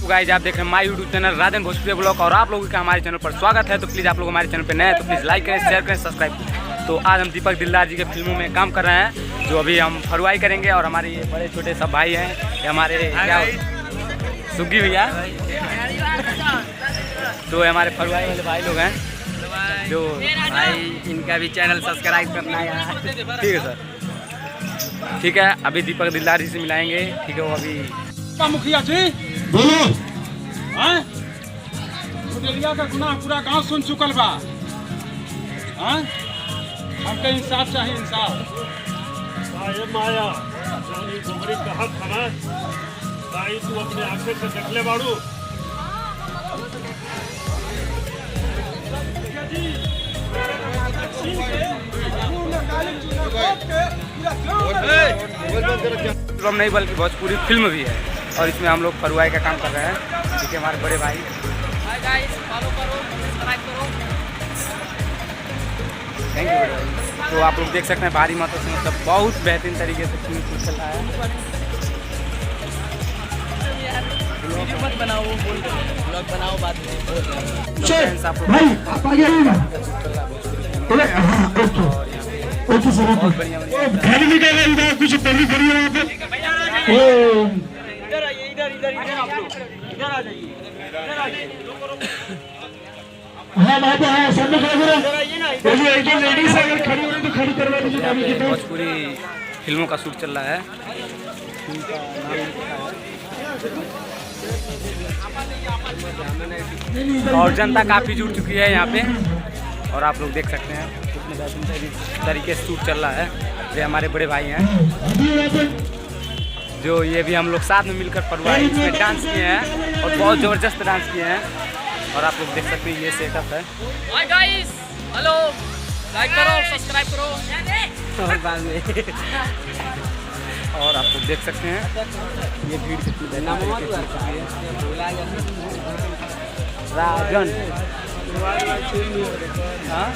Guys आप देख रहे हैं my YouTube channel Rajan Bhojpuri blog और आप लोगों का हमारे चैनल पर स्वागत है। तो प्लीज़ आप लोग हमारे चैनल पर नए हैं तो प्लीज़ लाइक करें, शेयर करें, सब्सक्राइब करें। तो आज हम दीपक दिलदार जी के फिल्मों में काम कर रहे हैं, जो अभी हम फरुआई करेंगे। और हमारे ये बड़े छोटे सब भाई हैं, ये हमारे क्या सुग्गी भैया, तो हमारे फरुआई वाले भाई लोग हैं, जो भाई इनका भी चैनल सब्सक्राइब करना है। ठीक है सर, ठीक है। अभी दीपक दिलदार जी से मिलाएंगे, ठीक है। वो अभी मुखिया जी बोलो, मुदलिया का गुनाह पूरा गांव सुन चुकल बा। हमके इंसाफ चाहिए, इंसाफ। माया गोबरी का हक है, भाई तू अपने आंखें से देख ले बाड़ू। फिल्म नहीं बल्कि भोजपुरी फिल्म भी है, और इसमें हम लोग फरुआई का काम कर रहे हैं। ठीक है, हमारे बड़े भाई। हाय गाइस, फॉलो करो, सब्सक्राइब करो। थैंक यू भाई। तो आप लोग देख सकते हैं भारी मात्रा से मतलब बहुत बेहतरीन तरीके से फिल्म चल रहा है। वीडियो मत बनाओ, ब्लॉग बनाओ बाद में। बहुत बढ़िया कुछ इधर आइए, इधर आप लोग इधर आ जाइए, इधर आ जाइए। भोजपुरी फिल्मों का शूट चल रहा है। और जनता काफी जुड़ चुकी है यहाँ पे, और आप लोग देख सकते हैं कितने बेहतरीन तरीके से शूट चल रहा है। ये हमारे बड़े भाई हैं, जो ये भी हम लोग साथ में मिलकर फरुआई इसमें डांस किए हैं, और बहुत ज़बरदस्त डांस किए हैं। और आप लोग देख सकते हैं ये सेटअप है। हाय गाइस, हेलो, लाइक करो, सब्सक्राइब करो। और बाद में और आप लोग देख सकते हैं ये भीड़ कितनी राजन। हाँ